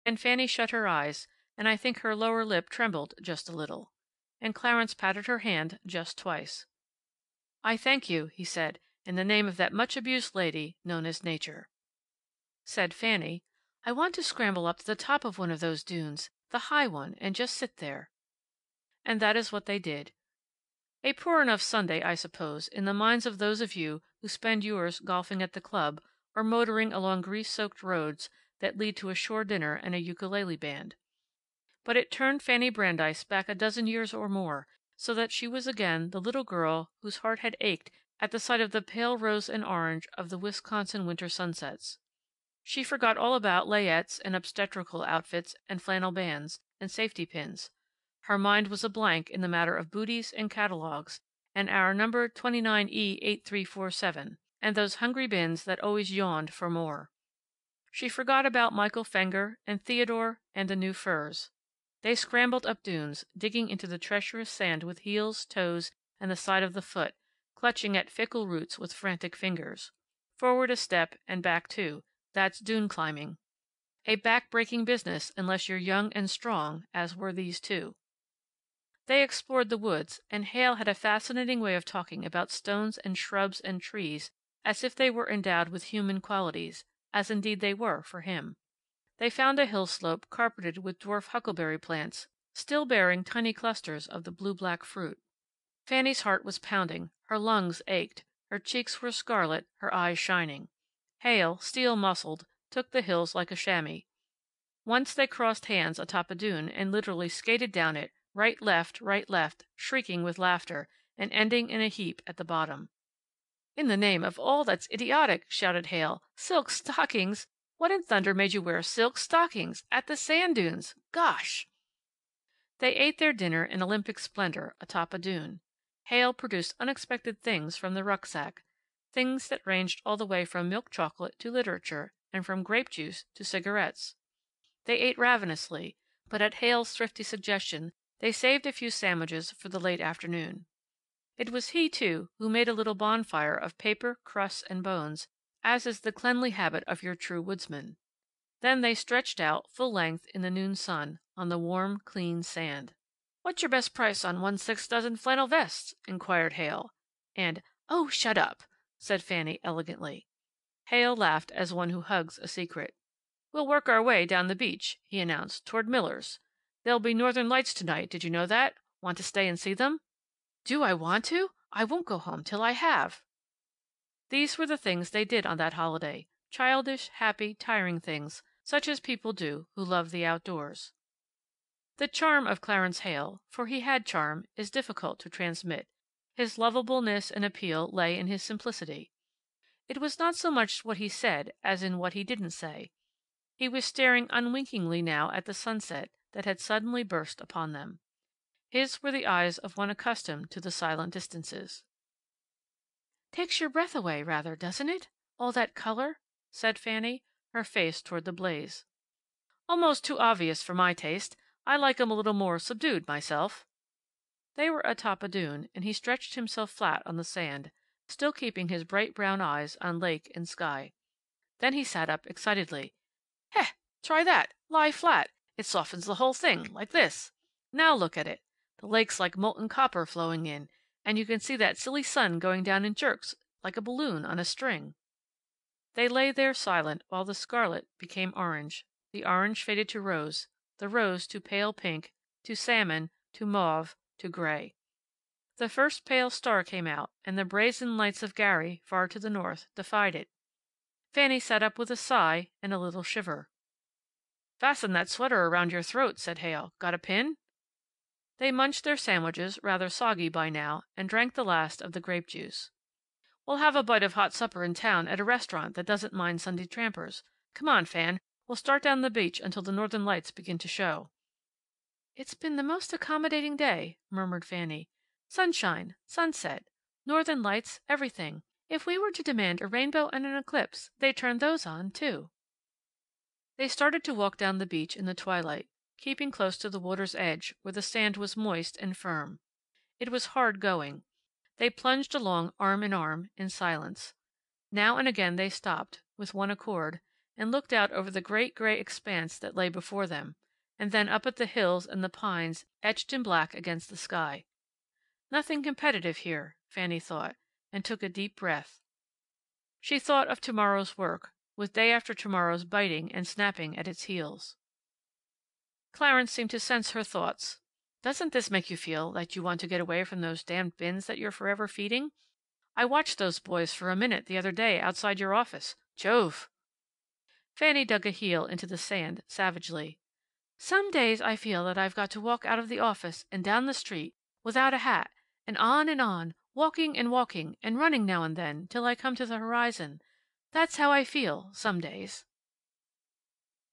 And Fanny shut her eyes, and I think her lower lip trembled just a little. And Clarence patted her hand just twice. "I thank you," he said, "in the name of that much abused lady known as Nature." Said Fanny, "I want to scramble up to the top of one of those dunes, the high one, and just sit there." And that is what they did. A poor enough Sunday, I suppose, in the minds of those of you who spend yours golfing at the club, or motoring along grease-soaked roads that lead to a shore dinner and a ukulele band. But it turned Fanny Brandeis back a dozen years or more, so that she was again the little girl whose heart had ached at the sight of the pale rose and orange of the Wisconsin winter sunsets. She forgot all about layettes and obstetrical outfits and flannel bands and safety pins. Her mind was a blank in the matter of booties and catalogs, and our number 29E8347, and those hungry bins that always yawned for more. She forgot about Michael Fenger and Theodore and the new furs. They scrambled up dunes, digging into the treacherous sand with heels, toes, and the side of the foot, clutching at fickle roots with frantic fingers. Forward a step, and back two. That's dune climbing. A back-breaking business unless you're young and strong, as were these two. They explored the woods, and Hale had a fascinating way of talking about stones and shrubs and trees as if they were endowed with human qualities, as indeed they were for him. They found a hill slope carpeted with dwarf huckleberry plants, still bearing tiny clusters of the blue-black fruit. Fanny's heart was pounding, her lungs ached, her cheeks were scarlet, her eyes shining. Hale, steel-muscled, took the hills like a chamois. Once they crossed hands atop a dune and literally skated down it, right, left, shrieking with laughter, and ending in a heap at the bottom. "In the name of all that's idiotic!" shouted Hale. "Silk stockings! What in thunder made you wear silk stockings? At the sand dunes! Gosh!" They ate their dinner in Olympic splendor atop a dune. Hale produced unexpected things from the rucksack. Things that ranged all the way from milk chocolate to literature, and from grape juice to cigarettes. They ate ravenously, but at Hale's thrifty suggestion they saved a few sandwiches for the late afternoon. It was he, too, who made a little bonfire of paper, crusts, and bones, as is the cleanly habit of your true woodsman. Then they stretched out, full length, in the noon sun, on the warm, clean sand. "What's your best price on 1/6 dozen flannel vests?" inquired Hale. And, "Oh, shut up!" said Fanny elegantly. Hale laughed as one who hugs a secret. "We'll work our way down the beach," he announced, "toward Miller's. There'll be northern lights tonight, did you know that? Want to stay and see them?" "Do I want to? I won't go home till I have." These were the things they did on that holiday. Childish, happy, tiring things, such as people do who love the outdoors. The charm of Clarence Hale, for he had charm, is difficult to transmit. His lovableness and appeal lay in his simplicity. It was not so much what he said as in what he didn't say. He was staring unwinkingly now at the sunset that had suddenly burst upon them. His were the eyes of one accustomed to the silent distances. "Takes your breath away, rather, doesn't it? All that color?" said Fanny, her face toward the blaze. "Almost too obvious for my taste. I like 'em a little more subdued, myself." They were atop a dune, and he stretched himself flat on the sand, still keeping his bright brown eyes on lake and sky. Then he sat up excitedly. "Heh! Try that. Lie flat. It softens the whole thing, like this. Now look at it. The lake's like molten copper flowing in, and you can see that silly sun going down in jerks, like a balloon on a string." They lay there silent while the scarlet became orange, the orange faded to rose, the rose to pale pink, to salmon, to mauve, to gray. The first pale star came out, and the brazen lights of Gary, far to the north, defied it. Fanny sat up with a sigh and a little shiver. "Fasten that sweater around your throat," said Hale. "Got a pin?" They munched their sandwiches, rather soggy by now, and drank the last of the grape juice. "We'll have a bite of hot supper in town at a restaurant that doesn't mind Sunday trampers. Come on, Fan. We'll start down the beach until the northern lights begin to show." "It's been the most accommodating day," murmured Fanny. "Sunshine, sunset, northern lights, everything. If we were to demand a rainbow and an eclipse, they'd turn those on, too." They started to walk down the beach in the twilight, keeping close to the water's edge, where the sand was moist and firm. It was hard going. They plunged along arm in arm, in silence. Now and again they stopped, with one accord, and looked out over the great gray expanse that lay before them, and then up at the hills and the pines etched in black against the sky. Nothing competitive here, Fanny thought, and took a deep breath. She thought of tomorrow's work, with day after tomorrow's biting and snapping at its heels. Clarence seemed to sense her thoughts. "Doesn't this make you feel that you want to get away from those damned bins that you're forever feeding? I watched those boys for a minute the other day outside your office. Jove!" Fanny dug a heel into the sand savagely. "Some days I feel that I've got to walk out of the office and down the street without a hat, and on, walking and running now and then, till I come to the horizon. That's how I feel, some days."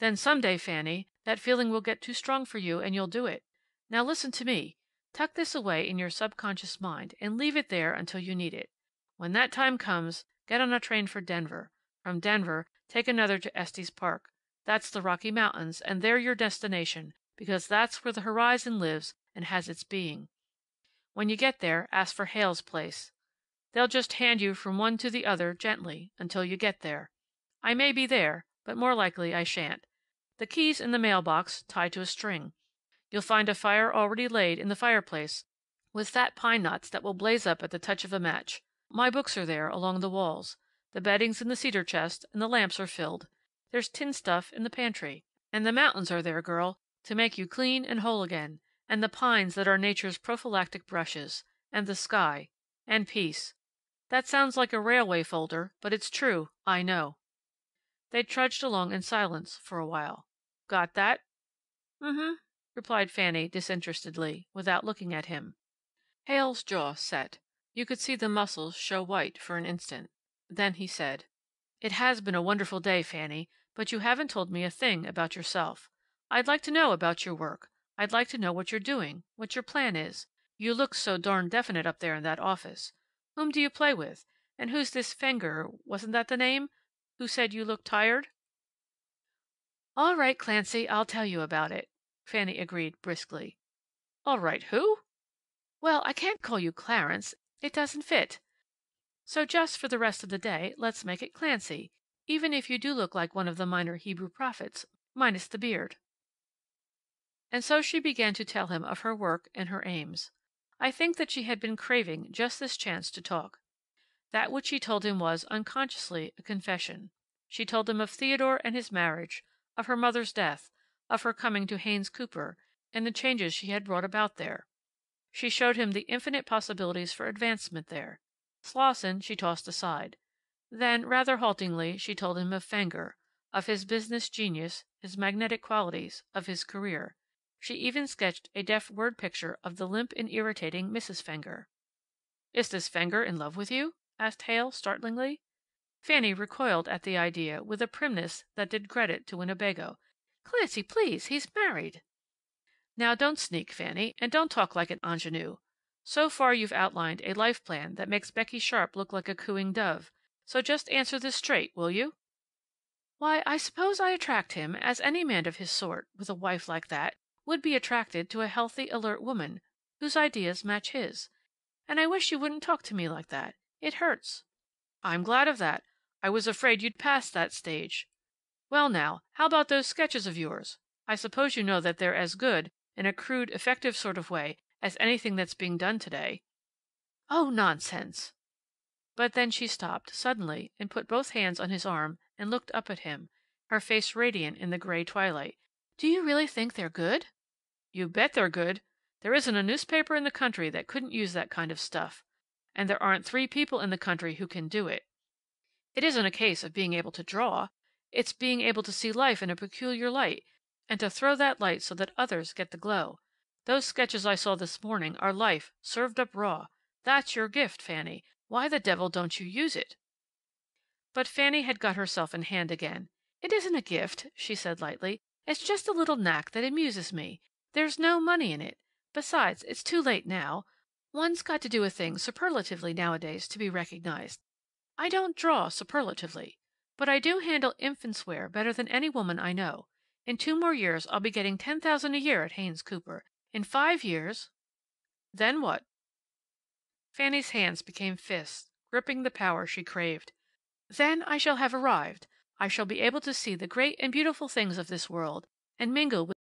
"Then some day, Fanny, that feeling will get too strong for you, and you'll do it. Now listen to me. Tuck this away in your subconscious mind, and leave it there until you need it. When that time comes, get on a train for Denver. From Denver, take another to Estes Park. That's the Rocky Mountains, and they're your destination, because that's where the horizon lives and has its being. When you get there, ask for Hale's place. They'll just hand you from one to the other, gently, until you get there. I may be there, but more likely I shan't. The key's in the mailbox, tied to a string. You'll find a fire already laid in the fireplace, with fat pine knots that will blaze up at the touch of a match. My books are there, along the walls. The bedding's in the cedar chest, and the lamps are filled. There's tin stuff in the pantry. And the mountains are there, girl, to make you clean and whole again. And the pines that are nature's prophylactic brushes. And the sky. And peace. That sounds like a railway folder, but it's true, I know." They trudged along in silence for a while. "Got that?" "Mm-hmm," replied Fanny disinterestedly, without looking at him. Hale's jaw set. You could see the muscles show white for an instant. Then he said, "It has been a wonderful day, Fanny, but you haven't told me a thing about yourself. I'd like to know about your work. I'd like to know what you're doing, what your plan is. You look so darn definite up there in that office. Whom do you play with? And who's this Fenger, wasn't that the name, who said you looked tired?" "All right, Clancy, I'll tell you about it," Fanny agreed briskly. "All right, who?" "Well, I can't call you Clarence. It doesn't fit. So just for the rest of the day, let's make it Clancy, even if you do look like one of the minor Hebrew prophets, minus the beard." And so she began to tell him of her work and her aims. I think that she had been craving just this chance to talk. That which she told him was, unconsciously, a confession. She told him of Theodore and his marriage, of her mother's death, of her coming to Haynes Cooper, and the changes she had brought about there. She showed him the infinite possibilities for advancement there. Slosson she tossed aside. Then, rather haltingly, she told him of Fenger, of his business genius, his magnetic qualities, of his career. She even sketched a deft word picture of the limp and irritating Mrs. Fenger. "Is this Fenger in love with you?" asked Hale, startlingly. Fanny recoiled at the idea with a primness that did credit to Winnebago. "Clancy, please, he's married." "Now don't sneak, Fanny, and don't talk like an ingenue. So far you've outlined a life plan that makes Becky Sharp look like a cooing dove. So just answer this straight, will you?" "Why, I suppose I attract him, as any man of his sort, with a wife like that, would be attracted to a healthy, alert woman, whose ideas match his. And I wish you wouldn't talk to me like that. It hurts." "I'm glad of that. I was afraid you'd passed that stage. Well, now, how about those sketches of yours? I suppose you know that they're as good, in a crude, effective sort of way, as anything that's being done today." "Oh, nonsense!" But then she stopped, suddenly, and put both hands on his arm and looked up at him, her face radiant in the gray twilight. "Do you really think they're good?" "You bet they're good. There isn't a newspaper in the country that couldn't use that kind of stuff. And there aren't 3 people in the country who can do it. It isn't a case of being able to draw. It's being able to see life in a peculiar light, and to throw that light so that others get the glow. Those sketches I saw this morning are life, served up raw. That's your gift, Fanny. Why the devil don't you use it?" But Fanny had got herself in hand again. "It isn't a gift," she said lightly. "It's just a little knack that amuses me. There's no money in it. Besides, it's too late now. One's got to do a thing superlatively nowadays to be recognized. I don't draw superlatively. But I do handle infants' wear better than any woman I know. In 2 more years I'll be getting $10,000 a year at Haynes Cooper. In 5 years—" "Then what?" Fanny's hands became fists, gripping the power she craved. "Then I shall have arrived. I shall be able to see the great and beautiful things of this world, and mingle with